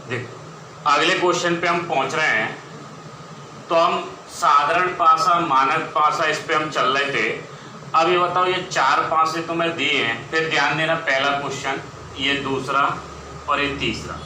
देखो अगले क्वेश्चन पे हम पहुंच रहे हैं। तो हम साधारण पासा मानक पासा इस पे हम चल रहे थे। अब ये बताओ, ये 4 पासे तो मैं दिए हैं, फिर ध्यान देना पहला क्वेश्चन, ये दूसरा और ये तीसरा।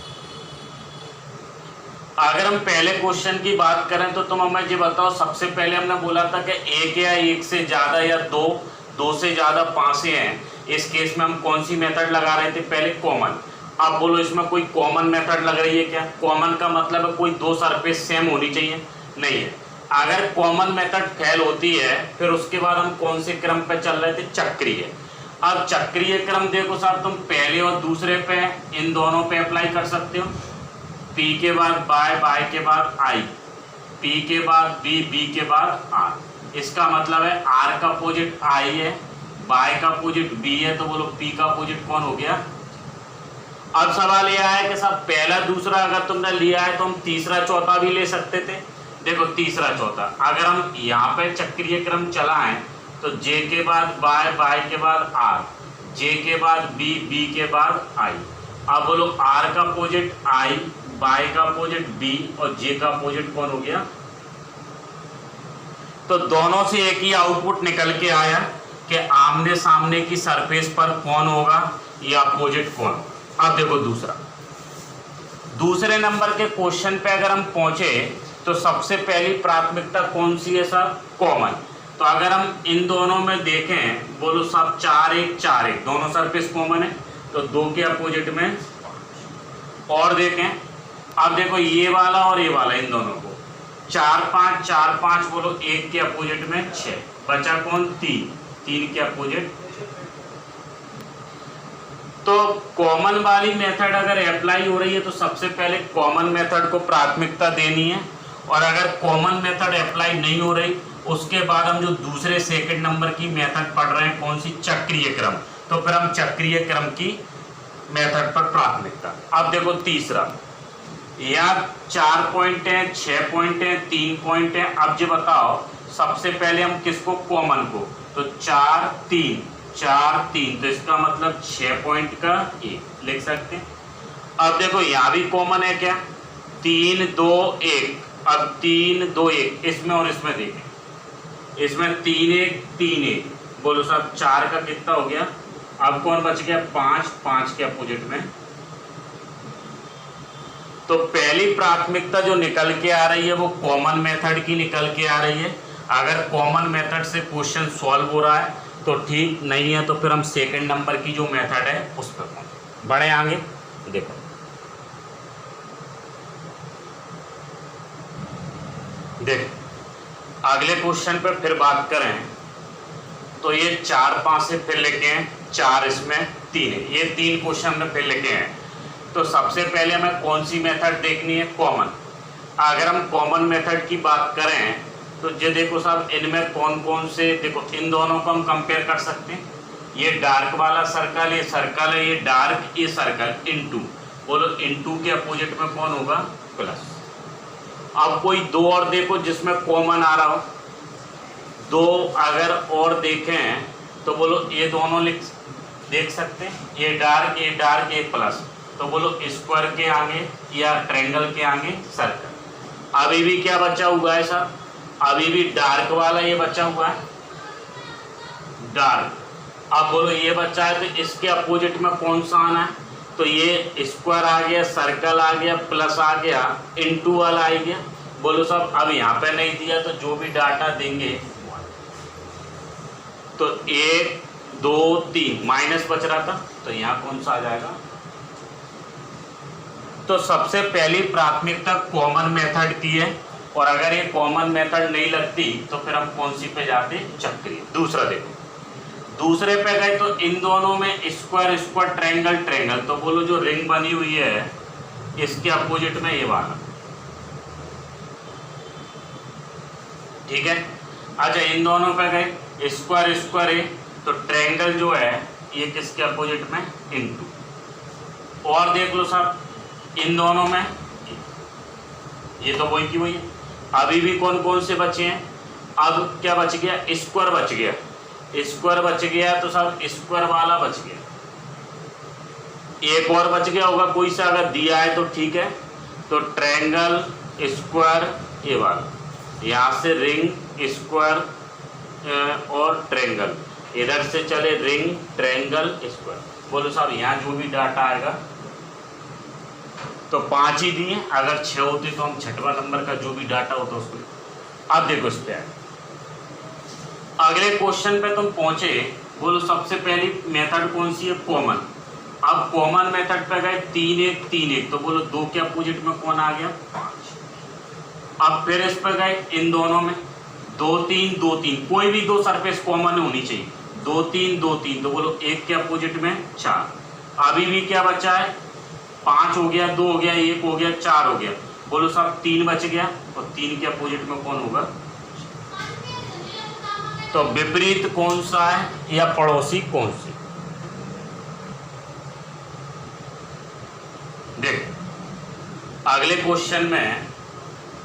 अगर हम पहले क्वेश्चन की बात करें तो तुम हमें ये बताओ, सबसे पहले हमने बोला था कि एक या एक से ज्यादा या दो से ज्यादा पासे हैं, इस केस में हम कौन सी मेथड लगा रहे थे, पहले कॉमन। अब बोलो इसमें कोई कॉमन मेथड लग रही है क्या? कॉमन का मतलब है कोई दो सरफेस सेम होनी चाहिए, नहीं है। अगर कॉमन मेथड फेल होती है फिर उसके बाद हम कौन से क्रम पे चल रहे थे, चक्रीय। अब चक्रीय क्रम देखो साहब, तुम पहले और दूसरे पे इन दोनों पे अप्लाई कर सकते हो। P के बाद बाय, बाय के बाद I, P के बाद B, B के बाद R। इसका मतलब है R का अपोजिट I है, बाय का अपोजिट B है, तो बोलो P का अपोजिट कौन हो गया? अब सवाल यह है कि साहब पहला दूसरा अगर तुमने लिया है तो हम तीसरा चौथा भी ले सकते थे। देखो तीसरा चौथा अगर हम यहाँ पे चक्रीय क्रम चलाएं तो J के बाद बाय, बाय के बाद R, J के बाद B, B के बाद I। अब बोलो R का अपोजिट I, बाय का अपोजिट B और J का अपोजिट कौन हो गया? तो दोनों से एक ही आउटपुट निकल के आया कि आमने सामने की सरफेस पर कौन होगा या अपोजिट कौन। अब देखो दूसरे नंबर के क्वेश्चन पे अगर हम पहुंचे तो सबसे पहली प्राथमिकता कौन सी है साहब? कॉमन। तो अगर हम इन दोनों में देखें, बोलो साहब 4 1 4 1 दोनों सरफेस कॉमन है, तो 2 के अपोजिट में और देखें। अब देखो ये वाला और ये वाला, इन दोनों को 4 5 4 5 बोलो, 1 के अपोजिट में 6, बचा कौन? 3 के अपोजिट। तो कॉमन वाली मेथड अगर अप्लाई हो रही है तो सबसे पहले कॉमन मेथड को प्राथमिकता देनी है, और अगर कॉमन मेथड अप्लाई नहीं हो रही उसके बाद हम जो दूसरे सेकंड नंबर की मेथड पढ़ रहे हैं, कौन सी? चक्रीय क्रम। तो फिर हम चक्रीय क्रम की मेथड पर प्राथमिकता। अब देखो तीसरा, यहाँ 4 पॉइंट है, 6 पॉइंट है, 3 पॉइंट है। अब जो बताओ सबसे पहले हम किसको? कॉमन को। तो 4 3 4 3, तो इसका मतलब 6 पॉइंट का 1 लिख सकते हैं। अब देखो यहाँ भी कॉमन है क्या? 3 2 1। अब 3 2 1 इसमें और इसमें देखें, इसमें 3 1 3 1, बोलो साहब 4 का कितना हो गया? अब कौन बच गया? 5 5 के अपोजिट में। तो पहली प्राथमिकता जो निकल के आ रही है वो कॉमन मेथड की निकल के आ रही है। अगर कॉमन मेथड से क्वेश्चन सॉल्व हो रहा है तो ठीक, नहीं है तो फिर हम सेकंड नंबर की जो मेथड है उस पर बढ़े आगे। देखो अगले क्वेश्चन पे फिर बात करें तो ये 4 5 से फिर लिखे हैं, 4 इसमें 3 है, ये 3 क्वेश्चन हमने फिर लिखे हैं। तो सबसे पहले हमें कौन सी मेथड देखनी है? कॉमन। अगर हम कॉमन मेथड की बात करें तो ये देखो साहब इनमें कौन कौन से, देखो इन दोनों को हम कंपेयर कर सकते हैं। ये डार्क वाला सर्कल, ये सर्कल है, ये डार्क, ये सर्कल, इनटू। बोलो इनटू के अपोजिट में कौन होगा? प्लस। अब कोई दो और देखो जिसमें कॉमन आ रहा हो, 2 अगर और देखें तो बोलो ये दोनों देख सकते हैं, ये डार्क, ये प्लस। तो बोलो स्क्वायर के आगे या ट्रायंगल के आगे सर्कल। अभी भी क्या बचा हुआ है साहब? अभी भी डार्क वाला ये बचा हुआ है, डार्क। अब बोलो ये बचा है तो इसके अपोजिट में कौन सा आना है? तो ये स्क्वायर आ गया, सर्कल आ गया, प्लस आ गया, इनटू वाला आ गया। बोलो साहब अब यहाँ पे नहीं दिया तो जो भी डाटा देंगे तो 1 2 3 माइनस बच रहा था, तो यहाँ कौन सा आ जाएगा? तो सबसे पहली प्राथमिकता कॉमन मेथड की है, और अगर ये कॉमन मेथड नहीं लगती तो फिर हम कौन सी पे जाते? चक्रीय। दूसरा देखो, दूसरे पे गए तो इन दोनों में स्क्वायर स्क्वायर, ट्रायंगल ट्रायंगल। तो बोलो जो रिंग बनी हुई है इसके अपोजिट में ये वाला, ठीक है। अच्छा इन दोनों पे गए, स्क्वायर स्क्वायर है, तो ट्रायंगल जो है ये किसके अपोजिट में? इनटू। और देख लो साहब इन दोनों में ये तो वही की वही है। अभी भी कौन कौन से बचे हैं? अब क्या बच गया? स्क्वायर बच गया, स्क्वायर बच गया तो सब स्क्वायर वाला बच गया। एक और बच गया होगा कोई सा, अगर दिया है तो ठीक है, तो ट्रायंगल, स्क्वायर, ये वाला, यहाँ से रिंग, स्क्वायर और ट्रायंगल, इधर से चले रिंग, ट्रायंगल, स्क्वायर। बोलो साहब यहाँ जो भी डाटा आएगा तो 5 ही दिए, अगर 6 होते तो हम 6वां नंबर का जो भी डाटा होता उसको। अब देखो इस पे अगले क्वेश्चन पे तुम पहुंचे। बोलो सबसे पहली मेथड कौन सी है? कॉमन। अब कॉमन मेथड पे गए 3 1 3 1, तो बोलो 2 के अपोजिट में कौन आ गया? 5। अब फिर इस पे गए इन दोनों में 2 3 2 3, कोई भी दो सरफेस कॉमन होनी चाहिए। 2 3 2 3, तो बोलो 1 के अपोजिट में 4। अभी भी क्या बचा है? 5 हो गया, 2 हो गया, 1 हो गया, 4 हो गया। बोलो साहब 3 बच गया, और 3 के अपोजिट में कौन होगा? तो विपरीत कौन सा है या पड़ोसी कौन सी? देख अगले क्वेश्चन में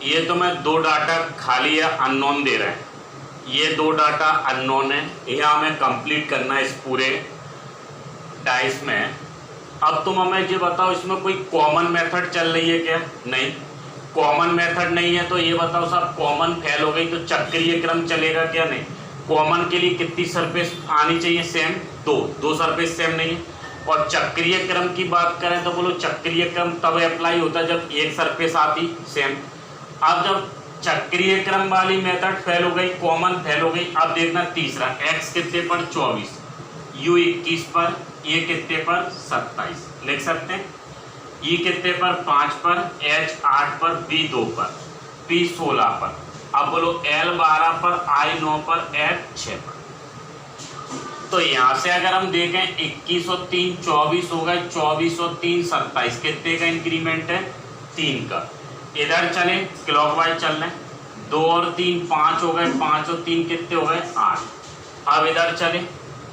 ये तो मैं 2 डाटा खाली या अननोन दे रहे हैं, ये 2 डाटा अननोन है, यह हमें कंप्लीट करना है इस पूरे डाइस में। अब तुम हमें ये बताओ इसमें कोई कॉमन मेथड चल रही है क्या? नहीं, कॉमन मेथड नहीं है। तो ये बताओ साहब कॉमन फेल हो गई तो चक्रीय क्रम चलेगा क्या? नहीं। कॉमन के लिए कितनी सरफेस आनी चाहिए? सेम, 2 सरफेस सेम नहीं है। और चक्रीय क्रम की बात करें तो बोलो चक्रीय क्रम तब अप्लाई होता है जब एक सरफेस आती सेम। अब जब चक्रीय क्रम वाली मेथड फेल हो गई, कॉमन फेल हो गई, अब देखना तीसरा, x कितने पर? 24, u 21 पर, a कितने पर? 27 लिख सकते हैं। e कितने पर? 5 पर, h 8 पर, b 2 पर, p 16 पर। अब बोलो l 12 पर, i 9 पर, h 6 पर। तो यहाँ से अगर हम देखें 21 और 3 24 हो गए, 24 और 3 27, कितने का इंक्रीमेंट है? 3 का। इधर चले क्लॉकवाइज चल रहे, 2 और 3 5 हो गए, 5 और 3 कितने हो गए? 8। अब इधर चले,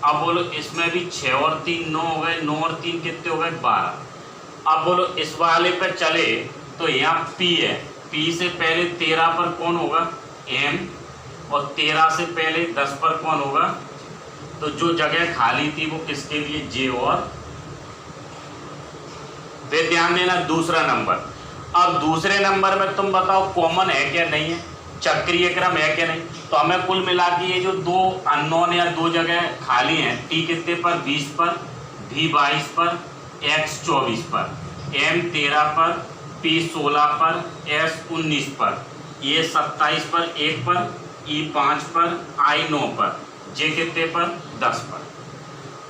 अब बोलो इसमें भी 6 और 3 9 हो गए, 9 और 3 कितने हो गए? 12। अब बोलो इस वाले पे चले तो यहाँ P है, P से पहले 13 पर कौन होगा? M, और 13 से पहले 10 पर कौन होगा? तो जो जगह खाली थी वो किसके लिए? J और। फिर ध्यान देना दूसरा नंबर। अब दूसरे नंबर में तुम बताओ कॉमन है क्या? नहीं है। चक्रीय क्रम है क्या? नहीं। तो हमें कुल मिला के ये जो 2 अननोन या 2 जगह खाली हैं, T कितने पर? 20 पर, V 22 पर, X 24 पर, M 13 पर, P 16 पर, S 19 पर, ये 27 पर, 1 पर, E 5 पर, I 9 पर, J कितने पर? 10 पर।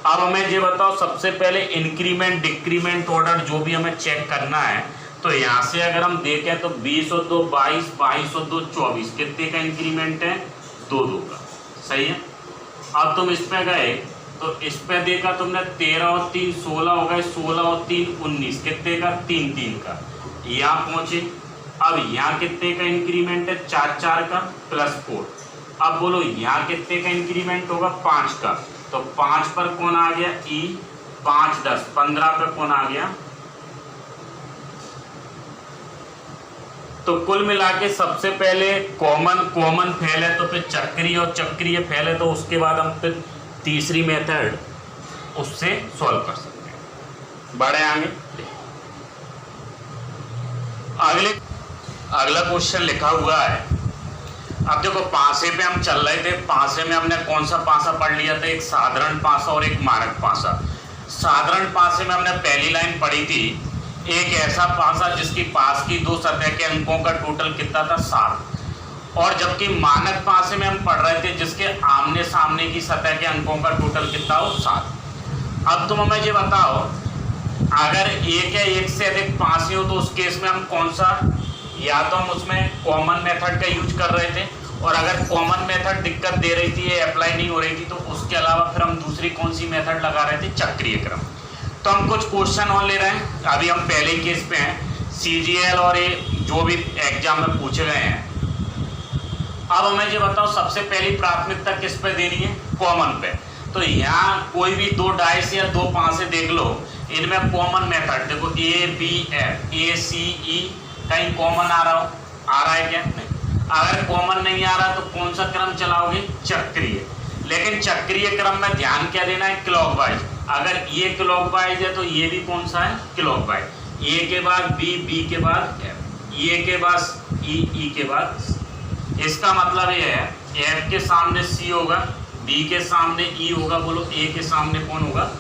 अब हमें ये बताओ सबसे पहले इंक्रीमेंट डिक्रीमेंट ऑर्डर जो भी हमें चेक करना है, तो यहाँ से अगर हम देखें तो 20 और 2 22, 22 और 2 24, कितने का इंक्रीमेंट है? 2 2 का। सही है। अब तुम इस पे गए तो इस पे देखा तुमने 13 और 3 16 हो गए, 16 और 3 19, कितने का? 3 3 का। यहाँ पहुंचे, अब यहाँ कितने का इंक्रीमेंट है? 4 4 का प्लस 4। अब बोलो यहाँ कितने का इंक्रीमेंट होगा? 5 का। तो 5 पर कौन आ गया? E, 5 10 15 पे कौन आ गया? तो कुल मिला के सबसे पहले कॉमन फेल है, तो फिर चक्रीय और चक्रीय फेल है, तो उसके बाद हम फिर तीसरी मेथड उससे सॉल्व कर सकते हैं। बढ़े आगे। अगला क्वेश्चन लिखा हुआ है। अब देखो पासे पे हम चल रहे थे, पासे में हमने कौन सा पासा पढ़ लिया था? एक साधारण पासा और एक मानक पासा। साधारण पासे में हमने पहली लाइन पढ़ी थी, एक ऐसा पासा जिसकी पास की 2 सतह के अंकों का टोटल कितना था? 7। और जबकि मानक पासे में हम पढ़ रहे थे जिसके आमने सामने की सतह के अंकों का टोटल कितना हो? 7। अब तुम हमें ये बताओ अगर एक या एक से अधिक पासे हो तो उस केस में हम कौन सा, या तो हम उसमें कॉमन मेथड का यूज कर रहे थे, और अगर कॉमन मेथड दिक्कत दे रही थी, ये अप्लाई नहीं हो रही थी, तो उसके अलावा फिर हम दूसरी कौन सी मेथड लगा रहे थे? चक्रीय क्रम। तो हम कुछ क्वेश्चन और ले रहे हैं। अभी हम पहले केस पे हैं, CGL और ये जो भी एग्जाम में पूछे गए हैं। अब हमें ये बताओ सबसे पहली प्राथमिकता किस पे देनी है? कॉमन पे। तो यहाँ कोई भी 2 डाइस या 2 पासे देख लो, इनमें कॉमन मेथड देखो A B F, A C E, कहीं कॉमन आ रहा है क्या? नहीं। अगर कॉमन नहीं आ रहा तो कौन सा क्रम चलाओगे? चक्रीय। लेकिन चक्रीय क्रम में ध्यान क्या देना है? क्लॉकवाइज। अगर ये क्लॉकवाइज है तो ये भी कौन सा है? क्लॉकवाइज। A के बाद B, B के बाद F। ये के बाद ई के बाद। इसका मतलब ये है एफ के सामने सी होगा, बी के सामने ई होगा, बोलो ए के सामने कौन होगा।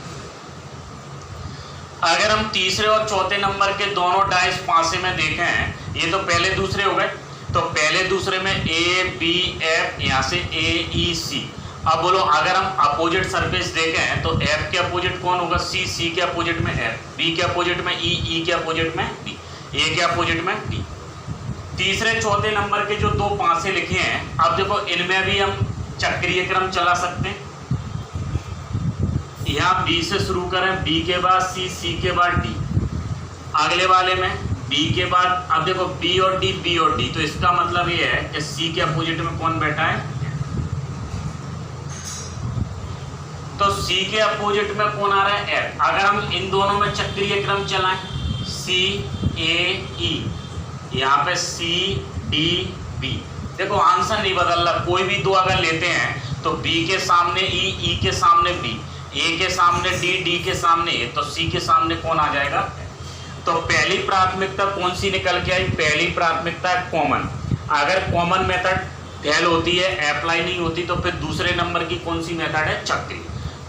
अगर हम तीसरे और चौथे नंबर के दोनों डाइस पासे में देखें, ये तो पहले दूसरे हो गए, तो पहले दूसरे में ए बी एफ, यहाँ से ए ई सी। अब बोलो अगर हम अपोजिट सरफेस देखें तो एफ के अपोजिट कौन होगा, सी, सी के अपोजिट में एफ, बी के अपोजिट में ई, ई के अपोजिट में डी, ए के अपोजिट में डी। तीसरे चौथे नंबर के जो दो पासे लिखे हैं, अब देखो इनमें भी हम चक्रीय क्रम चला सकते हैं। यहाँ बी से शुरू करें, बी के बाद सी, सी के बाद डी, अगले वाले में बी के बाद, अब देखो बी और डी, बी और डी, तो इसका मतलब ये है कि सी के अपोजिट में कौन बैठा है, तो सी के अपोजिट में कौन आ रहा है, एफ। अगर हम इन दोनों में चक्रीय क्रम चलाएं, सी ए ई, यहाँ पे सी डी बी, देखो आंसर नहीं बदल रहा, कोई भी दो अगर लेते हैं तो बी के सामने ई, ई के सामने बी, ए के सामने डी, डी के सामने ए, तो सी के सामने कौन आ जाएगा। तो पहली प्राथमिकता कौन सी निकल के आई, पहली प्राथमिकता है कॉमन। अगर कॉमन मेथड फेल होती है, अप्लाई नहीं होती, तो फिर दूसरे नंबर की कौन सी मेथड है, चक्री।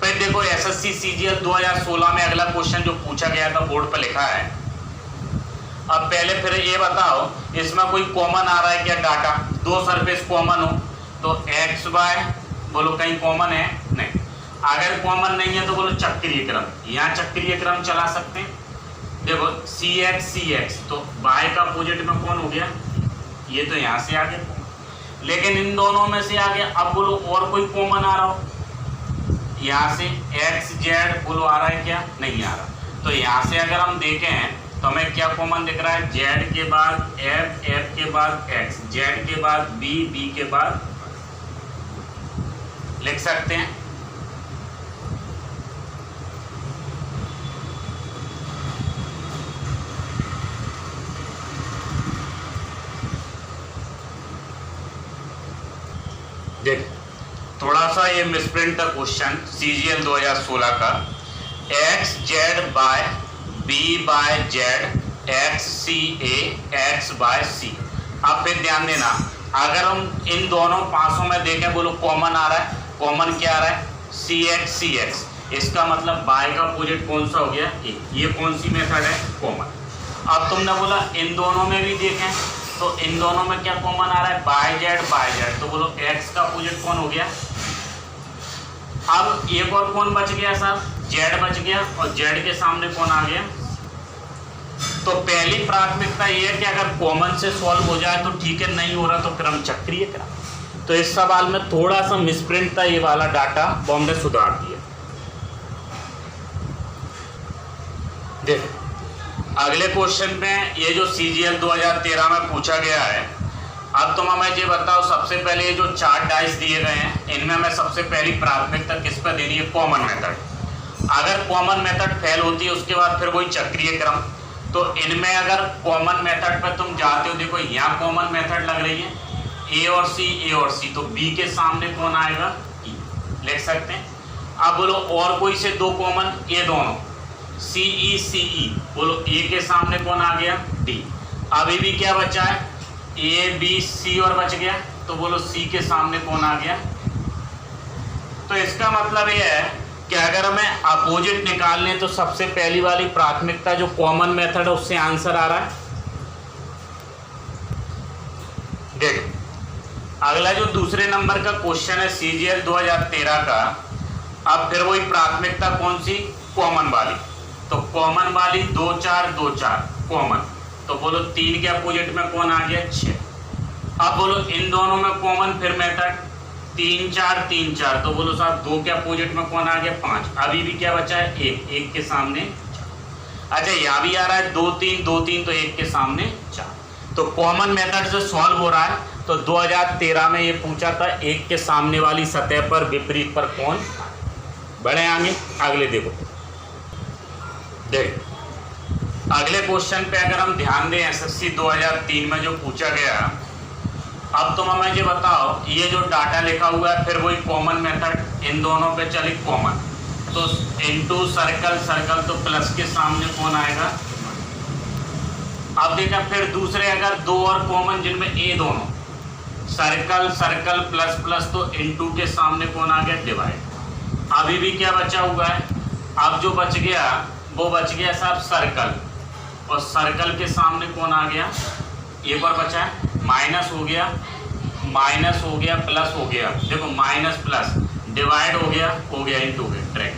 फिर देखो एसएससी सीजीएल 2016 में अगला क्वेश्चन जो पूछा गया था, बोर्ड पर लिखा है। अब पहले फिर ये बताओ इसमें कोई कॉमन आ रहा है क्या डाटा, दो सरफेस कॉमन हो तो एक्स वाई, बोलो कहीं कॉमन है नहीं। अगर कॉमन नहीं है तो बोलो चक्रीय क्रम, यहाँ चक्रीय क्रम चला सकते हैं। देखो सी एक्स, तो बाय का अपोजिट में कौन हो गया, ये तो यहाँ से आ गया, लेकिन इन दोनों में से आ गया। अब बोलो और कोई कॉमन आ रहा हो, यहाँ से एक्स जेड, बोलो आ रहा है क्या, नहीं आ रहा। तो यहाँ से अगर हम देखें तो हमें क्या कॉमन दिख रहा है, जेड के बाद एफ, एफ के बाद एक्स, जेड के बाद बी, बी के बाद लिख सकते हैं। देख थोड़ा सा ये मिसप्रिंट था क्वेश्चन सीजीएल 2016 का, x z by b by z x c a x by c. अब फिर ध्यान देना, अगर हम इन दोनों पासों में देखें, बोलो कॉमन आ रहा है, कॉमन क्या आ रहा है, सी एक्स, इसका मतलब बाय का अपोजिट कौन सा हो गया, ए। ये कौन सी मेथड है, कॉमन। अब तुमने बोला इन दोनों में भी देखें, तो इन दोनों में क्या कॉमन आ रहा है, बाय जेड, तो बोलो एक्स का अपोजिट कौन हो गया। अब एक और कौन बच गया साहब, जेड बच गया, और जेड के सामने कौन आ गया। तो पहली प्राथमिकता ये है कि अगर कॉमन से सॉल्व हो जाए तो ठीक है, नहीं हो रहा तो क्रम चक्रीय क्रम। तो इस सवाल में थोड़ा सा मिसप्रिंट था, ये वाला डाटा वो हमने सुधार दिया। देखो अगले क्वेश्चन में ये जो सीजीएल 2013 में पूछा गया है, अब तुम हमें ये बताओ, सबसे पहले ये जो 4 डाइस दिए गए हैं, इनमें हमें सबसे पहली प्राथमिकता किस पर देनी है, कॉमन मेथड। अगर कॉमन मेथड फेल होती है उसके बाद फिर वही चक्रीय क्रम। तो इनमें अगर कॉमन मेथड पर तुम जाते हो, देखो यहाँ कॉमन मेथड लग रही है, ए और सी, तो बी के सामने कौन आएगा, ई, लिख सकते हैं। अब बोलो और कोई से दो कॉमन, ये दोनों सी ई, बोलो ए के सामने कौन आ गया, डी। अभी भी क्या बचा है, ए बी सी और बच गया, तो बोलो सी के सामने कौन आ गया। तो इसका मतलब यह है कि अगर हमें अपोजिट निकालने तो सबसे पहली वाली प्राथमिकता जो कॉमन मेथड है उससे आंसर आ रहा है। देखो अगला जो दूसरे नंबर का क्वेश्चन है सीजीएल 2013 का, अब फिर वही प्राथमिकता कौन सी, कॉमन वाली। तो कॉमन वाली 2 4 2 4 कॉमन, तो बोलो 3 के अपोजिट में कौन आ गया, 6। अब बोलो इन दोनों में कॉमन फिर मेथड 3 4 3 4, तो बोलो साहब 2 के अपोजिट में कौन आ गया, 5। अभी भी क्या बचा है, 1 के सामने 4। अच्छा यहाँ भी आ रहा है 2 3 2 3, तो 1 के सामने 4। तो कॉमन मेथड से सॉल्व हो रहा है। तो 2013 में ये पूछा था, 1 के सामने वाली सतह पर विपरीत पर कौन, बढ़े आगे। अगले देखो अगले क्वेश्चन पे अगर हम ध्यान दें, एसएससी 2003 में जो पूछा गया, अब तुम हमें ये बताओ, ये जो डाटा लिखा हुआ है फिर वही कॉमन मेथड, इन दोनों पे चली कॉमन, तो इनटू सर्कल, तो प्लस के सामने कौन आएगा। अब देखा फिर दूसरे अगर दो और कॉमन जिनमें ए दोनों, सर्कल सर्कल प्लस प्लस, तो इनटू के सामने कौन आ गया, डिवाइड। अभी भी क्या बचा हुआ है, अब जो बच गया वो बच गया साहब सर्कल, और सर्कल के सामने कौन आ गया, एक और बचा है, माइनस हो गया प्लस हो गया, देखो माइनस प्लस डिवाइड हो गया इनटू हो गया ट्रैक।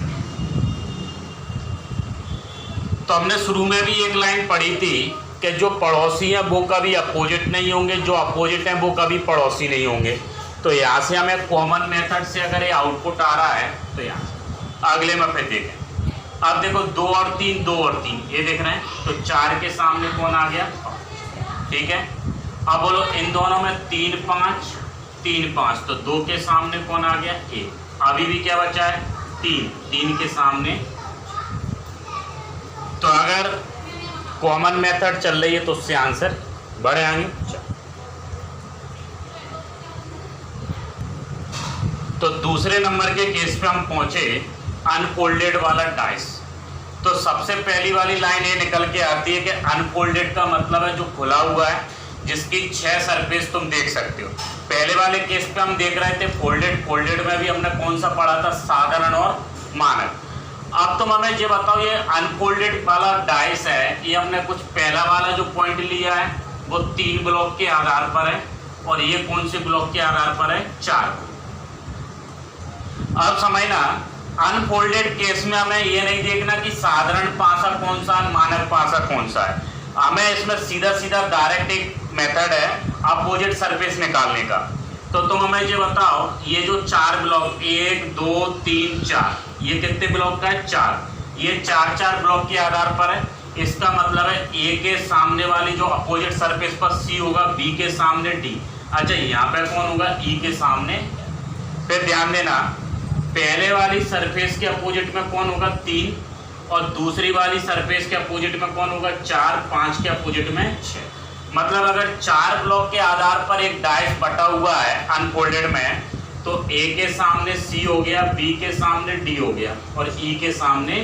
तो हमने शुरू में भी एक लाइन पढ़ी थी कि जो पड़ोसी हैं वो कभी अपोजिट नहीं होंगे, जो अपोजिट हैं वो कभी पड़ोसी नहीं होंगे। तो यहाँ से हमें कॉमन मेथड से अगर ये आउटपुट आ रहा है तो यहाँ अगले में फिर देखें। अब देखो 2 और 3 ये देख रहे हैं, तो 4 के सामने कौन आ गया, ठीक है। अब बोलो इन दोनों में 3 5, तो 2 के सामने कौन आ गया, 1। अभी भी क्या बचा है, 3 के सामने। तो अगर कॉमन मेथड चल रही है तो उससे आंसर बढ़े आएंगे। तो दूसरे नंबर के केस पे हम पहुंचे, अनफोल्डेड वाला डाइस। तो सबसे पहली वाली लाइन ये निकल के आती है कि अनफोल्डेड का मतलब है जो खुला हुआ है, जिसकी 6 सरफेस तुम देख सकते हो। पहले वाले केस पे हम देख रहे थे फोल्डेड में भी हमने कौन सा पढ़ा था, साधारण और मानक। अब तुम हमें ये बताओ, ये अनफोल्डेड वाला डाइस है, ये हमने कुछ पहला वाला जो पॉइंट लिया है वो 3 ब्लॉक के आधार पर है, और ये कौन से ब्लॉक के आधार पर है, 4। अब समझना, अनफोल्डेड केस में हमें ये नहीं देखना कि साधारण पासा कौन सा है, मानक पासा कौन सा है। हमें इसमें सीधा डायरेक्ट एक मेथड है अपोजिट सरफेस निकालने का। तो तुम हमें ये बताओ, ये जो 4 ब्लॉक 1 2 3 4, ये कितने ब्लॉक का है, 4। ये 4 ब्लॉक के आधार पर है। इसका मतलब है ए के सामने वाली जो अपोजिट सरफेस पर सी होगा, बी के सामने डी। अच्छा, यहाँ पे कौन होगा, ई के सामने। फिर ध्यान देना, पहले वाली सरफेस के अपोजिट में कौन होगा, 3, और दूसरी वाली सरफेस के अपोजिट में कौन होगा, 4, 5 के अपोजिट में 6। मतलब अगर 4 ब्लॉक के आधार पर एक डाइस बटा हुआ है अनफोल्डेड में, तो ए के सामने सी हो गया, बी के सामने डी हो गया, और ई के सामने।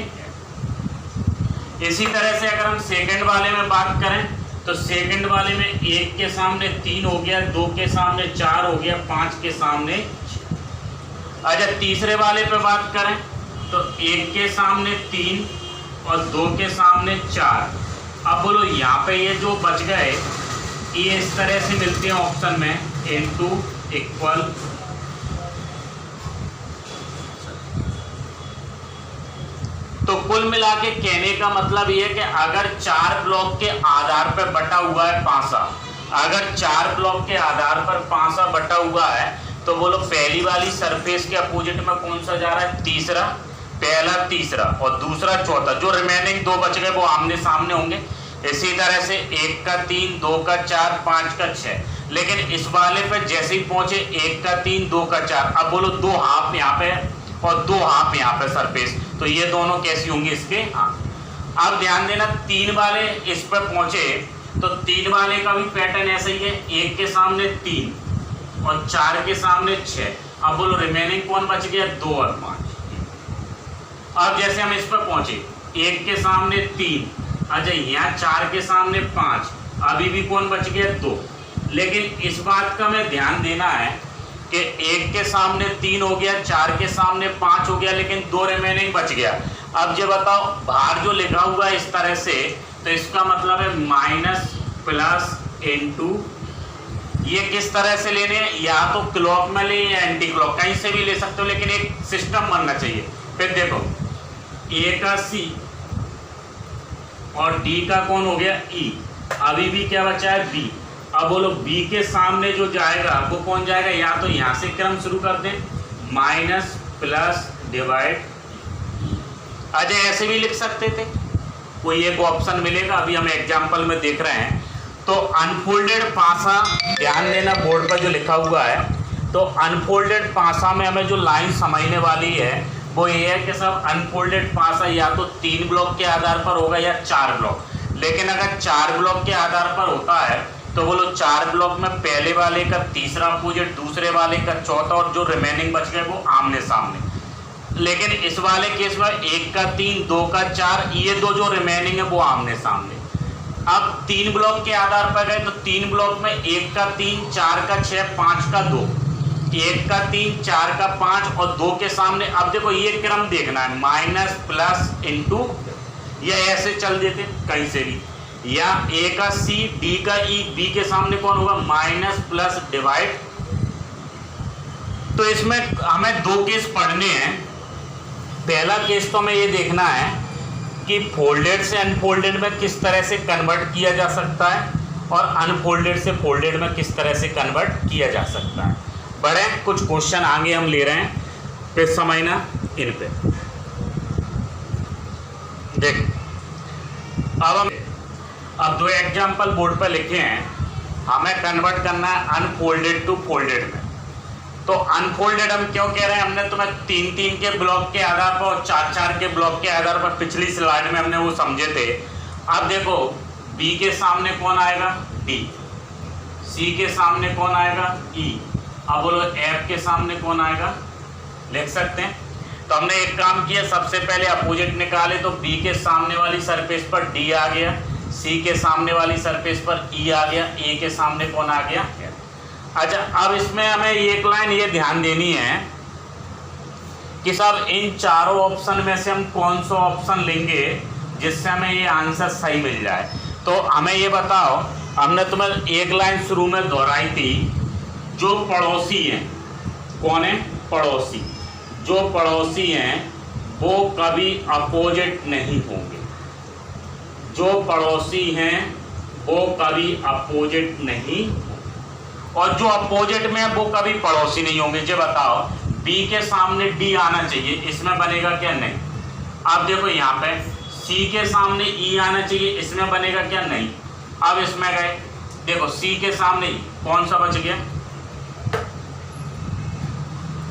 इसी तरह से अगर हम सेकंड वाले में बात करें, तो सेकंड वाले में 1 के सामने 3 हो गया, 2 के सामने 4 हो गया, 5 के सामने। अच्छा, तीसरे वाले पे बात करें तो 1 के सामने 3 और 2 के सामने 4। अब बोलो यहाँ पे ये जो बच गए, ये इस तरह से मिलते हैं ऑप्शन में, n2 इक्वल। तो कुल मिला के कहने का मतलब ये है कि अगर 4 ब्लॉक के आधार पर बटा हुआ है पासा, अगर 4 ब्लॉक के आधार पर पासा बटा हुआ है, तो बोलो पहली वाली सरफेस के अपोजिट में कौन सा जा रहा है, तीसरा, पहला तीसरा और दूसरा चौथा। जो रिमेनिंग 2 बच गए वो आमने सामने होंगे। इसी तरह से 1 का 3, 2 का 4, 5 का 6। लेकिन इस वाले पे जैसे ही पहुंचे 1 का 3, 2 का 4, अब बोलो 2 हाफ यहाँ पे और 2 हाफ यहाँ पे सरफेस, तो ये दोनों कैसी होंगी इसके, हाँ। अब ध्यान देना, 3 वाले इस पर पहुंचे तो 3 वाले का भी पैटर्न ऐसा ही है, 1 के सामने 3 और 4 के सामने 6। अब बोलो रिमेनिंग कौन बच गया, 2 और 5। अब जैसे हम इस पर पहुंचे, 1 के सामने 3, अच्छा यहाँ 4 के सामने 5, अभी भी कौन बच गया, 2। लेकिन इस बात का हमें ध्यान देना है कि 1 के सामने 3 हो गया, 4 के सामने 5 हो गया, लेकिन 2 रिमेनिंग बच गया। अब ये बताओ, बाहर जो लिखा हुआ है इस तरह से, तो इसका मतलब है माइनस प्लस इनटू। ये किस तरह से लेने हैं, या तो क्लॉक में ले या एंटी क्लॉक, कहीं से भी ले सकते हो, लेकिन एक सिस्टम बनना चाहिए। फिर देखो, ए का सी और डी का कौन हो गया, ई। अभी भी क्या बचा है, बी। अब बोलो बी के सामने जो जाएगा वो कौन जाएगा, या तो यहां से क्रम शुरू कर दें, माइनस प्लस डिवाइड। अजय ऐसे भी लिख सकते थे, कोई एक ऑप्शन मिलेगा, अभी हम एग्जांपल में देख रहे हैं। तो अनफोल्डेड पासा, ध्यान देना बोर्ड पर जो लिखा हुआ है, तो अनफोल्डेड पासा में हमें जो लाइन समझने वाली है वो ये है कि सब अनफोल्डेड पासा या तो 3 ब्लॉक के आधार पर होगा या 4 ब्लॉक। लेकिन अगर 4 ब्लॉक के आधार पर होता है तो बोलो 4 ब्लॉक में पहले वाले का तीसरा अपोजिट, दूसरे वाले का चौथा, और जो रिमेनिंग बच गए वो आमने सामने। लेकिन इस वाले केस में 1 का 3, 2 का 4, ये 2 जो रिमेनिंग है वो आमने सामने। अब 3 ब्लॉक के आधार पर गए तो 3 ब्लॉक में 1 का 3, 4 का 6, 5 का 2, 1 का 3, 4 का 5 और 2 के सामने। अब देखो ये क्रम देखना है, माइनस प्लस इनटू, या ऐसे चल देते कहीं से भी, या ए का सी, डी का ई, बी के सामने कौन होगा, माइनस प्लस डिवाइड। तो इसमें हमें 2 केस पढ़ने हैं। पहला केस तो हमें ये देखना है कि फोल्डेड से अनफोल्डेड में किस तरह से कन्वर्ट किया जा सकता है और अनफोल्डेड से फोल्डेड में किस तरह से कन्वर्ट किया जा सकता है। बड़े कुछ क्वेश्चन आगे हम ले रहे हैं, फिर समझना इन पे। देख अब 2 एग्जाम्पल बोर्ड पर लिखे हैं, हमें कन्वर्ट करना है अनफोल्डेड टू फोल्डेड में। तो अनफोल्डेड हम क्यों कह रहे हैं, हमने तुम्हें 3-3 के ब्लॉक के आधार पर और 4-4 के ब्लॉक के आधार पर पिछली स्लाइड में हमने वो समझे थे। अब देखो बी के सामने कौन आएगा, डी, सी के सामने कौन आएगा, ई, अब बोलो एफ के सामने कौन आएगा, लिख सकते हैं। तो हमने एक काम किया, सबसे पहले अपोजिट निकाले तो बी के सामने वाली सरफेस पर डी आ गया, सी के सामने वाली सरफेस पर ई आ गया, ए के सामने कौन आ गया। अच्छा अब इसमें हमें एक लाइन ये ध्यान देनी है कि साहब इन चारों ऑप्शन में से हम कौन सा ऑप्शन लेंगे जिससे हमें ये आंसर सही मिल जाए। तो हमें ये बताओ, हमने तुम्हें एक लाइन शुरू में दोहराई थी, जो पड़ोसी हैं, कौन है, पड़ोसी, जो पड़ोसी हैं वो कभी अपोजिट नहीं होंगे, जो पड़ोसी हैं वो कभी अपोजिट नहीं, और जो अपोजिट में है वो कभी पड़ोसी नहीं होंगे। जो बताओ बी के सामने डी आना चाहिए, इसमें बनेगा क्या, नहीं। अब देखो यहाँ पे सी के सामने ई आना चाहिए, इसमें बनेगा क्या, नहीं। अब इसमें गए, देखो सी के सामने कौन सा बच गया,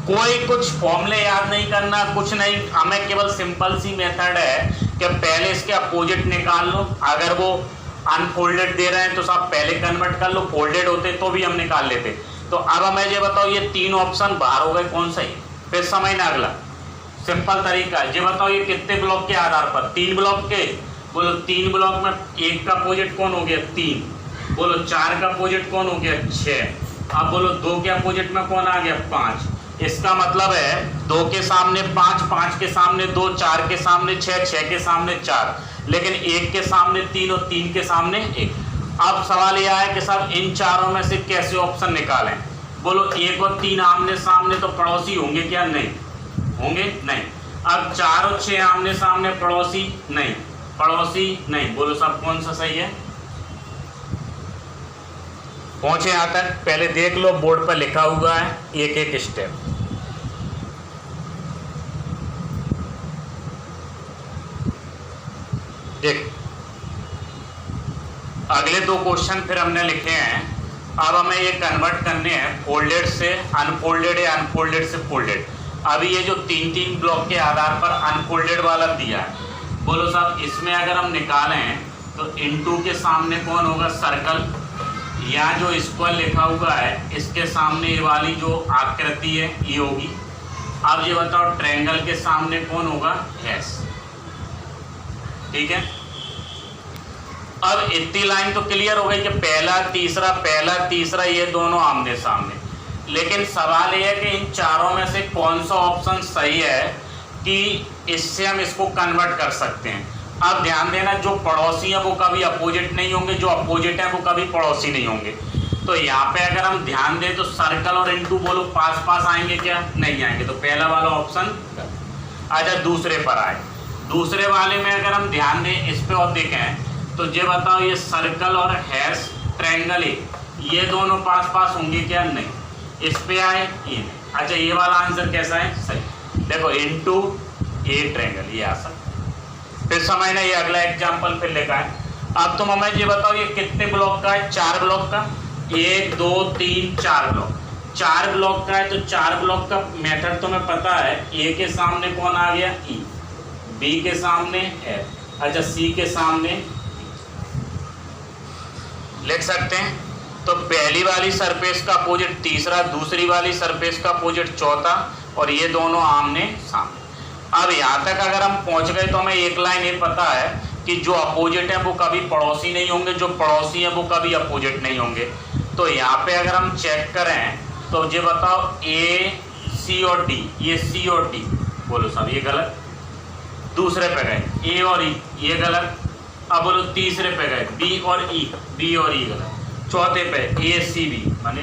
कोई कुछ फॉर्मूले याद नहीं करना, कुछ नहीं, हमें केवल सिंपल सी मेथड है कि पहले इसके अपोजिट निकाल लो। अगर वो अनफोल्डेड दे रहे हैं तो साहब पहले कन्वर्ट कर लो, फोल्डेड होते तो भी हम निकाल लेते। तो अब हमें ये बताओ, ये 3 ऑप्शन बाहर हो गए, कौन सा है, फिर समझना अगला सिंपल तरीका है। ये बताओ ये कितने ब्लॉक के आधार पर, 3 ब्लॉक के, बोलो 3 ब्लॉक में 1 का अपोजिट कौन हो गया, 3, बोलो 4 का अपोजिट कौन हो गया, 6, अब बोलो 2 के अपोजिट में कौन आ गया, 5। इसका मतलब है 2 के सामने 5, 5 के सामने 2, 4 के सामने 6, 6 के सामने 4, लेकिन 1 के सामने 3 और 3 के सामने 1। अब सवाल यह है कि साहब इन चारों में से कैसे ऑप्शन निकालें। बोलो 1 और 3 आमने सामने तो पड़ोसी होंगे क्या, नहीं होंगे, नहीं। अब 4 और 6 आमने सामने पड़ोसी, नहीं, पड़ोसी नहीं। बोलो साहब कौन सा सही है, पहुंचे यहां तक, पहले देख लो बोर्ड पर लिखा हुआ है एक एक स्टेप। देख अगले 2 क्वेश्चन फिर हमने लिखे हैं। अब हमें ये कन्वर्ट करने हैं फोल्डेड से अनफोल्डेड या अनफोल्डेड से फोल्डेड। अभी ये जो 3-3 ब्लॉक के आधार पर अनफोल्डेड वाला दिया है, बोलो साहब इसमें अगर हम निकालें तो इनटू के सामने कौन होगा, सर्कल, या जो स्क्वायर लिखा हुआ है इसके सामने ये वाली जो आकृति है ये होगी। अब ये बताओ ट्रायंगल के सामने कौन होगा, एस, ठीक है। अब इतनी लाइन तो क्लियर हो गई कि पहला तीसरा ये दोनों आमने सामने। लेकिन सवाल ये है कि इन चारों में से कौन सा ऑप्शन सही है कि इससे हम इसको कन्वर्ट कर सकते हैं। अब ध्यान देना, जो पड़ोसी है वो कभी अपोजिट नहीं होंगे, जो अपोजिट है वो कभी पड़ोसी नहीं होंगे। तो यहाँ पे अगर हम ध्यान दें तो सर्कल और इनटू बोलो पास पास आएंगे क्या, नहीं आएंगे। तो पहला वाला ऑप्शन। अच्छा दूसरे पर आए, दूसरे वाले में अगर हम ध्यान दें इस पे और देखें तो ये बताओ ये सर्कल और हैश ट्रायंगल ये दोनों पास पास होंगे क्या, नहीं। इस पे आए ये, अच्छा ये वाला आंसर कैसा है, सही। देखो इनटू ए ट्रायंगल ये आ सकता। फिर समझना ये अगला एग्जांपल फिर लिखा है। अब तुम हमें ये बताओ ये कितने ब्लॉक का है, 4 ब्लॉक का, 1 2 3 4 ब्लॉक, 4 ब्लॉक का है। तो 4 ब्लॉक का मेथड तुम्हें पता है, ए के सामने कौन आ गया, ई, बी के सामने एफ, अच्छा सी के सामने लिख सकते हैं। तो पहली वाली सरफेस का अपोजिट तीसरा, दूसरी वाली सरफेस का अपोजिट चौथा, और ये दोनों आमने सामने। अब यहाँ तक अगर हम पहुँच गए तो हमें एक लाइन ये पता है कि जो अपोजिट है वो कभी पड़ोसी नहीं होंगे, जो पड़ोसी है वो कभी अपोजिट नहीं होंगे। तो यहाँ पे अगर हम चेक करें तो ये बताओ ए सी और डी, ये सी और डी बोलो साहब ये गलत, दूसरे पे गए ए और ई ये गलत, अब बोलो तीसरे पे गए बी और ई, बी और ई गलत, चौथे पे ए सी बी माने।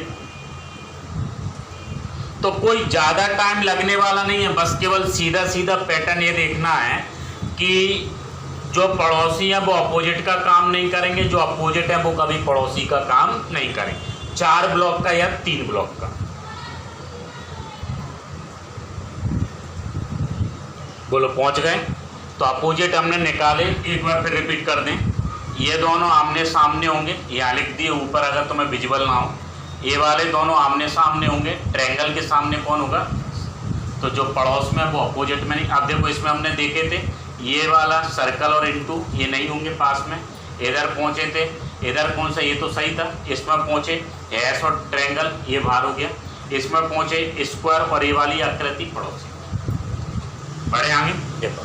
तो कोई ज़्यादा टाइम लगने वाला नहीं है, बस केवल सीधा सीधा पैटर्न ये देखना है कि जो पड़ोसी है वो अपोजिट का काम नहीं करेंगे, जो अपोजिट है वो कभी पड़ोसी का काम नहीं करेंगे। 4 ब्लॉक का या 3 ब्लॉक का, बोलो पहुंच गए। तो अपोजिट हमने निकाले, एक बार फिर रिपीट कर दें। ये दोनों आमने सामने होंगे, यहाँ लिख दिए ऊपर अगर तुम्हें विजुअल ना हो। ये वाले दोनों आमने सामने होंगे, ट्रायंगल के सामने कौन होगा, तो जो पड़ोस में वो अपोजिट में नहीं। अब देखो इसमें हमने देखे थे ये वाला सर्कल और इनटू ये नहीं होंगे पास में, इधर पहुंचे थे, इधर कौन सा ये तो सही था, इसमें पहुंचे एस और ट्रायंगल ये बाहर हो गया, इसमें पहुंचे स्क्वायर और ये वाली आकृति पड़ोसी। बड़े आगे देखो,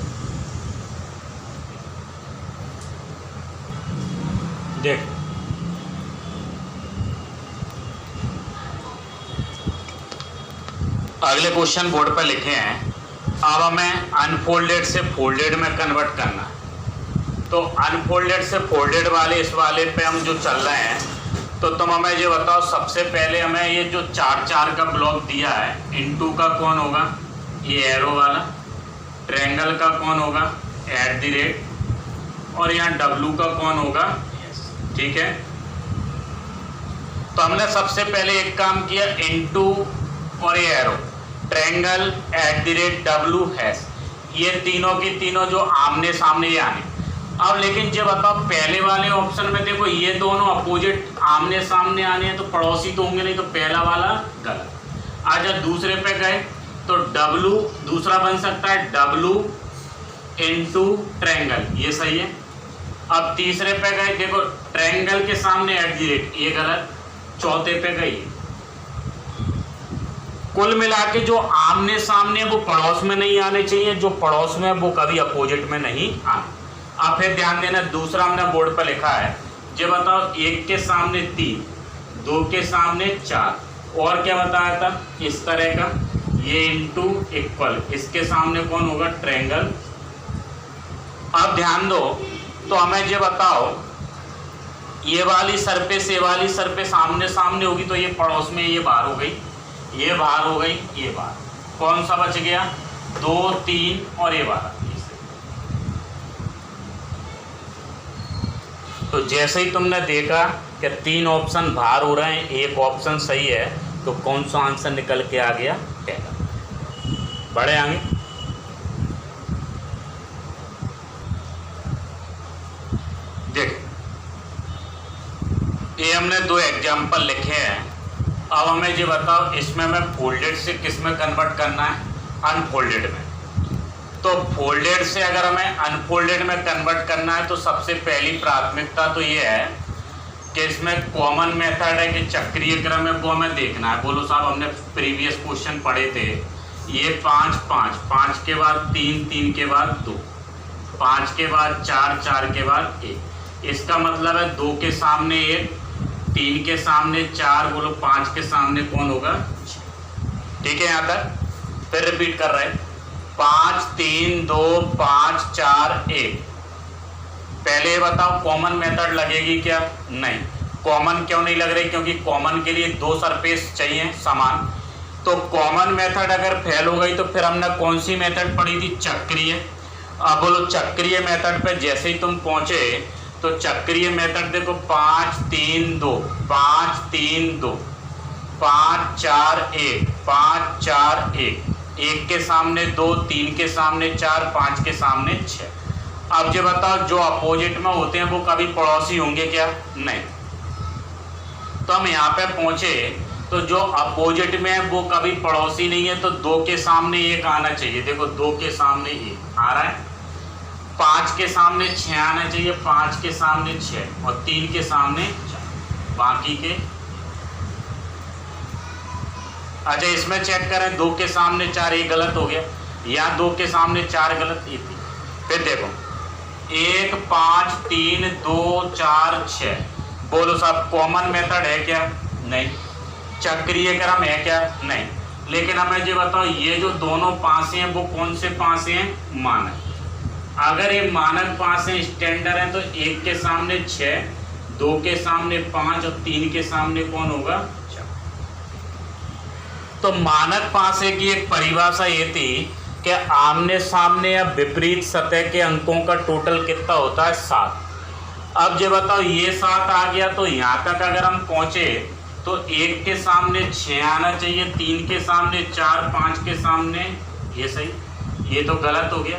देख अगले क्वेश्चन बोर्ड पर लिखे हैं। अब हमें अनफोल्डेड से फोल्डेड में कन्वर्ट करना है। तो अनफोल्डेड से फोल्डेड वाले इस वाले पे हम जो चल रहे हैं, तो तुम हमें ये बताओ सबसे पहले हमें ये जो 4 का ब्लॉक दिया है, इनटू का कौन होगा ये एरो वाला, ट्रायंगल का कौन होगा @ और यहाँ डब्लू का कौन होगा, ठीक है। तो हमने सबसे पहले एक काम किया, इनटू और ये एरो, ट्रायंगल @W#, ये तीनों की तीनों जो आमने सामने ये आने। अब लेकिन जो बताओ पहले वाले ऑप्शन में देखो ये दोनों अपोजिट आमने सामने आने हैं तो पड़ोसी तो होंगे नहीं, तो पहला वाला गलत। आज दूसरे पे गए तो W दूसरा बन सकता है W * ट्रायंगल, ये सही है। अब तीसरे पे गए देखो ट्रायंगल के सामने @ ये गलत, चौथे पे गई। कुल मिला के जो आमने सामने वो पड़ोस में नहीं आने चाहिए, जो पड़ोस में वो कभी अपोजिट में नहीं आने। अब फिर ध्यान देना दूसरा हमने बोर्ड पर लिखा है, जो बताओ 1 के सामने 3, 2 के सामने 4, और क्या बताया था इस तरह का ये इनटू इक्वल, इसके सामने कौन होगा ट्रायंगल। अब ध्यान दो तो हमें ये बताओ ये वाली सरफेस ये वाली सरफेस आमने सामने होगी तो ये पड़ोस में, ये बाहर हो गई, ये बाहर हो गई, ये बाहर, कौन सा बच गया 2 3 और ये बाहर। तो जैसे ही तुमने देखा कि 3 ऑप्शन बाहर हो रहे हैं, एक ऑप्शन सही है, तो कौन सा आंसर निकल के आ गया पहला। बढ़े आगे, देख ये हमने 2 एग्जाम्पल लिखे हैं। अब हमें ये बताओ इसमें मैं फोल्डेड से किस में कन्वर्ट करना है, अनफोल्डेड में। तो फोल्डेड से अगर हमें अनफोल्डेड में कन्वर्ट करना है तो सबसे पहली प्राथमिकता तो ये है कि इसमें कॉमन मेथड है कि चक्रीय क्रम है, वो हमें देखना है। बोलो साहब हमने प्रीवियस क्वेश्चन पढ़े थे, ये 5 5 5 के बाद 3 3 के बाद 2, 5 के बाद 4 4 के बाद 1, इसका मतलब है 2 के सामने 1, 3 के सामने 4, बोलो 5 के सामने कौन होगा, ठीक है। यहाँ तक फिर रिपीट कर रहे हैं, 5 3 2 5 4 1। पहले बताओ कॉमन मेथड लगेगी क्या, नहीं। कॉमन क्यों नहीं लग रही, क्योंकि कॉमन के लिए 2 सरफेस चाहिए समान। तो कॉमन मेथड अगर फेल हो गई तो फिर हमने कौन सी मेथड पढ़ी थी, चक्रीय। अब बोलो चक्रीय मेथड पे जैसे ही तुम पहुंचे तो चक्रीय मेथड देखो 5 3 2 5 3 2 5 4 1 5 4 1, 1 के सामने 2, 3 के सामने 4, 5 के सामने 6। अब ये बताओ जो अपोजिट में होते हैं वो कभी पड़ोसी होंगे क्या, नहीं। तो हम यहाँ पे पहुंचे तो जो अपोजिट में है वो कभी पड़ोसी नहीं है, तो 2 के सामने 1 आना चाहिए। देखो 2 के सामने 1 आ रहा है, 5 के सामने 6 आना चाहिए, 5 के सामने 6 और 3 के सामने 4, बाकी के। अच्छा इसमें चेक करें 2 के सामने 4, ये गलत हो गया, या 2 के सामने 4 गलत, ये थी। फिर देखो 1 5 3 2 4 6। बोलो साहब कॉमन मेथड है क्या? नहीं। चक्रीय क्रम है क्या? नहीं। लेकिन हमें ये बताओ ये जो दोनों पासे हैं वो कौन से पासे हैं? मानक। अगर ये मानक पासे स्टैंडर्ड हैं तो 1 के सामने 6, 2 के सामने 5 और 3 के सामने कौन होगा? 4। तो मानक पासे की एक परिभाषा ये थी कि आमने सामने या विपरीत सतह के अंकों का टोटल कितना होता है? 7। अब ये बताओ ये 7 आ गया तो यहाँ तक अगर हम पहुँचे तो 1 के सामने 6 आना चाहिए, 3 के सामने 4, 5 के सामने, ये सही, ये तो गलत हो गया।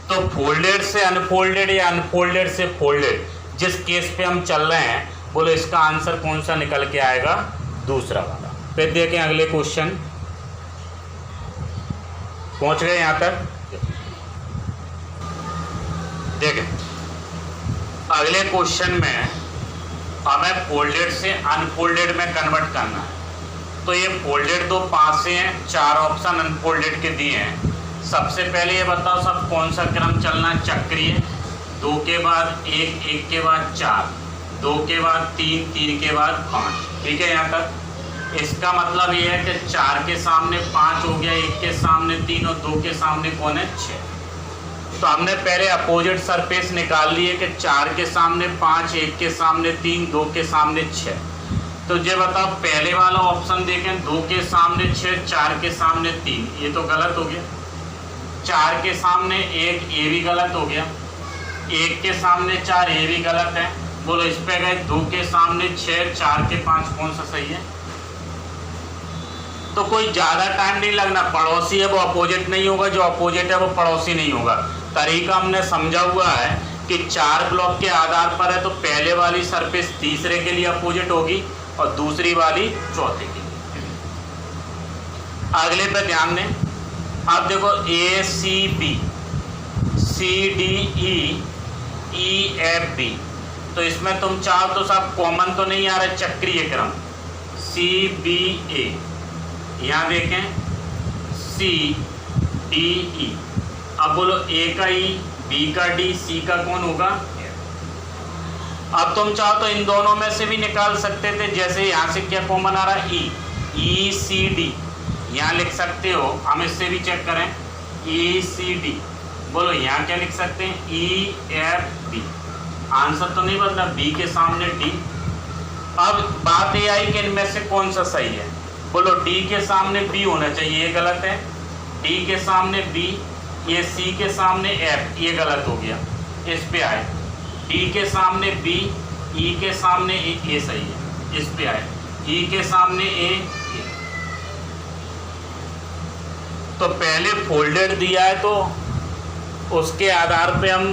तो फोल्डेड से अनफोल्डेड या अनफोल्डेड से फोल्डेड जिस केस पे हम चल रहे हैं, बोलो इसका आंसर कौन सा निकल के आएगा? दूसरा वाला। फिर देखें अगले क्वेश्चन, पहुंच गए यहां तक? देखें अगले क्वेश्चन में हमें फोल्डेड से अनफोल्डेड में कन्वर्ट करना है। तो ये फोल्डेड दो पासे हैं, 4 ऑप्शन अनफोल्डेड के दिए हैं। सबसे पहले ये बताओ सब कौन सा क्रम चलना है? चक्रीय। 2 के बाद 1, 1 के बाद 4, 2 के बाद 3, 3 के बाद 5। ठीक है यहाँ तक? इसका मतलब ये है कि 4 के सामने 5 हो गया, 1 के सामने 3 और 2 के सामने कौन है? 6। तो हमने पहले अपोजिट सरफेस निकाल लिए कि 4 के सामने 5, 1 के सामने 3, 2 के सामने 6। तो ये बताओ पहले वाला ऑप्शन देखें, 2 के सामने 6, 4 के सामने 3, ये तो गलत हो गया। 4 के सामने 1, ये भी गलत हो गया। 1 के सामने 4, ये भी गलत है। बोलो इस पे गए 2 के सामने 6, 4 के 5, कौन सा सही है? तो कोई ज़्यादा टाइम नहीं लगना, पड़ोसी है वो अपोजिट नहीं होगा, जो अपोजिट है वो पड़ोसी नहीं होगा। तरीका हमने समझा हुआ है कि 4 ब्लॉक के आधार पर है तो पहले वाली सरफेस तीसरे के लिए अपोजिट होगी और दूसरी वाली चौथे के लिए। अगले पे ध्यान दें। अब देखो ACB, CDE, EFB, तो इसमें तुम चाहो तो सब कॉमन तो नहीं आ रहा, चक्रीय क्रम CBA। यहाँ देखें CDE। अब बोलो A का E, B का D, C का कौन होगा? अब तुम चाहो तो इन दोनों में से भी निकाल सकते थे। जैसे यहाँ से क्या कॉमन आ रहा है? ECD, यहाँ लिख सकते हो। हम इससे भी चेक करें, ECD। बोलो यहाँ क्या लिख सकते हैं? EFB। आंसर तो नहीं बदला, B के सामने D। अब बात ये आई कि इनमें से कौन सा सही है? बोलो D के सामने B होना चाहिए, ये गलत है। D के सामने B, ये C के सामने F, ये गलत हो गया। इस पे आए D के सामने B, E के सामने A, ये सही है। इस पे आए E के सामने A, तो पहले फोल्डेड दिया है तो उसके आधार पे हम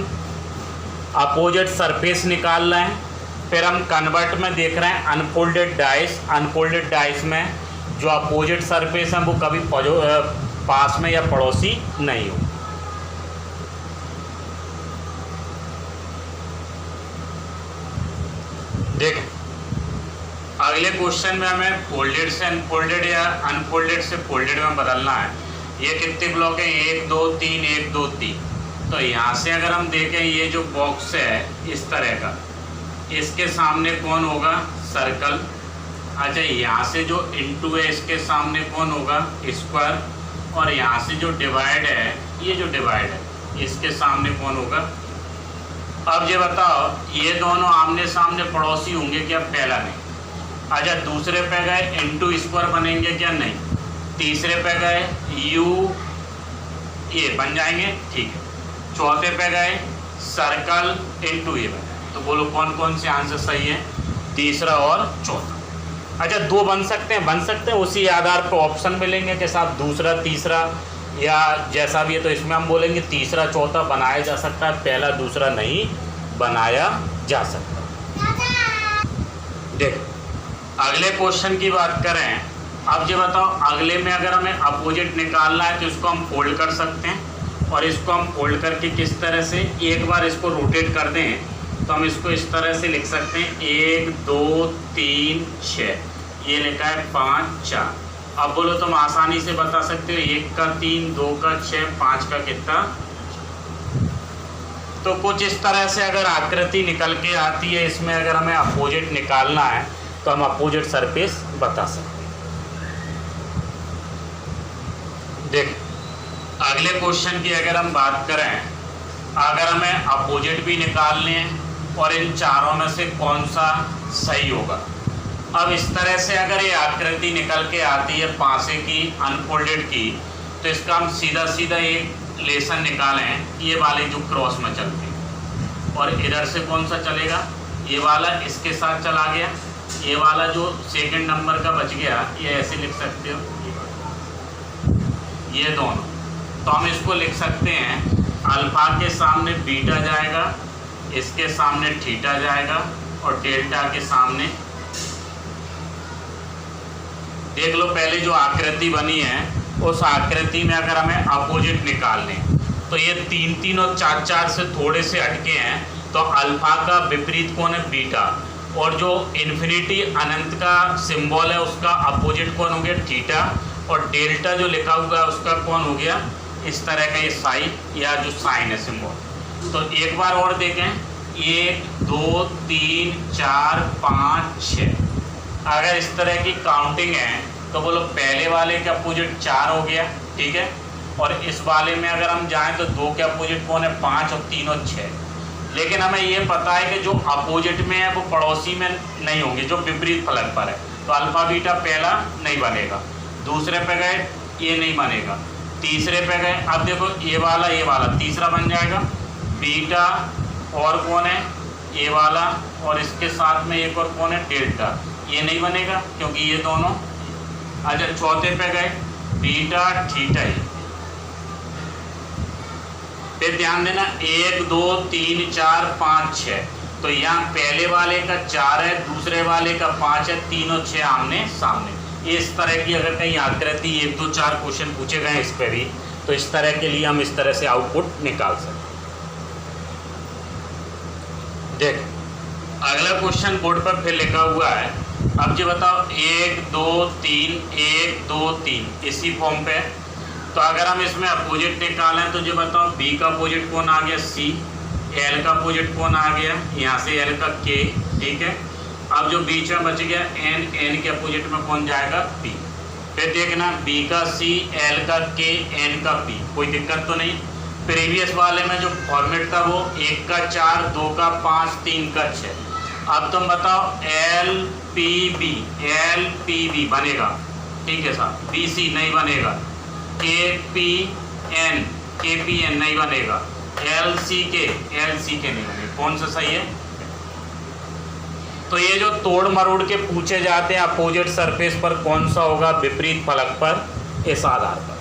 अपोजिट सरफेस निकाल रहे हैं। फिर हम कन्वर्ट में देख रहे हैं अनफोल्डेड डाइस। अनफोल्डेड डाइस में जो अपोजिट सरफेस है वो कभी पास में या पड़ोसी नहीं हो। देख अगले क्वेश्चन में हमें फोल्डेड से अनफोल्डेड या अनफोल्डेड से फोल्डेड में बदलना है। ये कितने ब्लॉक है? 1 2 3, 1 2 3। तो यहाँ से अगर हम देखें ये जो बॉक्स है इस तरह का, इसके सामने कौन होगा? सर्कल। अच्छा यहाँ से जो इनटू है इसके सामने कौन होगा? स्क्वायर। और यहाँ से जो डिवाइड है, ये जो डिवाइड है इसके सामने कौन होगा? अब ये बताओ ये दोनों आमने सामने पड़ोसी होंगे क्या? पहला नहीं। अच्छा दूसरे पे गए इनटू स्क्वायर बनेंगे क्या? नहीं। तीसरे पे गए यू ये बन जाएंगे, ठीक है। चौथे पे गए सर्कल इनटू ये बन जाएंगे। तो बोलो कौन कौन से आंसर सही है? तीसरा और चौथा। अच्छा 2 बन सकते हैं, उसी आधार पर ऑप्शन मिलेंगे कि साहब दूसरा तीसरा या जैसा भी है। तो इसमें हम बोलेंगे तीसरा चौथा बनाया जा सकता है, पहला दूसरा नहीं बनाया जा सकता। देख अगले क्वेश्चन की बात करें। अब ये बताओ अगले में अगर हमें अपोजिट निकालना है तो इसको हम फोल्ड कर सकते हैं। और इसको हम फोल्ड करके किस तरह से, एक बार इसको रोटेट कर दें तो हम इसको इस तरह से लिख सकते हैं 1 2 3 6, ये लिखा है 5 4। अब बोलो तुम आसानी से बता सकते हो 1 का 3, 2 का 6, 5 का कितना। तो कुछ इस तरह से अगर आकृति निकल के आती है, इसमें अगर हमें अपोजिट निकालना है तो हम अपोजिट सरफेस बता सकते हैं। देख अगले क्वेश्चन की अगर हम बात करें, अगर हमें अपोजिट भी निकालने हैं और इन चारों में से कौन सा सही होगा। अब इस तरह से अगर ये आकृति निकल के आती है पासे की अनफोल्डेड की, तो इसका हम सीधा सीधा एक लेसन निकालें, ये वाले जो क्रॉस में चलते हैं, और इधर से कौन सा चलेगा, ये वाला इसके साथ चला गया, ये वाला जो सेकंड नंबर का बच गया ये ऐसे लिख सकते हो, ये दोनों। तो हम इसको लिख सकते हैं अल्फा के सामने बीटा जाएगा, इसके सामने थीटा जाएगा, और डेल्टा के सामने। देख लो पहले जो आकृति बनी है उस आकृति में अगर हमें अपोजिट निकालने, तो ये 3 3 और 4 4 से थोड़े से हटके हैं, तो अल्फा का विपरीत कौन है, बीटा, और जो इन्फिनिटी अनंत का सिंबल है उसका अपोजिट कौन हो गया, थीटा, और डेल्टा जो लिखा हुआ है उसका कौन हो गया, इस तरह का ये साइन या जो साइन है सिंबल। तो एक बार और देखें, 1 2 3 4 5 6, अगर इस तरह की काउंटिंग है तो बोलो पहले वाले के अपोजिट 4 हो गया, ठीक है, और इस वाले में अगर हम जाएं तो 2 के अपोजिट कौन है, 5, और 3 और 6। लेकिन हमें ये पता है कि जो अपोजिट में है वो पड़ोसी में नहीं होंगे, जो विपरीत फलक पर है, तो अल्फा बीटा पहला नहीं बनेगा, दूसरे पे गए ये नहीं बनेगा, तीसरे पे गए, अब देखो ये वाला तीसरा बन जाएगा, बीटा और कौन है, ये वाला, और इसके साथ में एक और कौन है, डेल्टा, ये नहीं बनेगा क्योंकि ये दोनों। अच्छा चौथे पे गए, बीटा थीटा ही। फिर ध्यान देना 1 2 3 4 5 6, तो यहाँ पहले वाले का 4 है, दूसरे वाले का 5 है, 3 और 6 आमने सामने। इस तरह की अगर कहीं आकृति 1 2 4 क्वेश्चन पूछे गए इस पे भी, तो इस तरह के लिए हम इस तरह से आउटपुट निकाल सकते। देख अगला क्वेश्चन बोर्ड पर फिर लिखा हुआ है, अब जी बताओ 1 2 3 1 2 3 इसी फॉर्म पे। तो अगर हम इसमें अपोजिट निकालें तो जो बताओ बी का अपोजिट कौन आ गया, सी, एल का अपोजिट कौन आ गया, यहाँ से एल का के, ठीक है। अब जो बीच में बच गया एन, एन के अपोजिट में कौन जाएगा, पी। फिर देखना बी का सी, एल का के, एन का पी, कोई दिक्कत तो नहीं। प्रीवियस वाले में जो फॉर्मेट था वो 1 का 4, 2 का 5, 3 का 6। अब तुम बताओ एल पी बी बनेगा, ठीक है साहब, बी सी नहीं बनेगा, के पी एन नहीं बनेगा, एल सी के नहीं बनेगा, कौन सा सही है। तो ये जो तोड़ मरोड़ के पूछे जाते हैं अपोजिट सरफेस पर कौन सा होगा विपरीत फलक पर, इस आधार पर।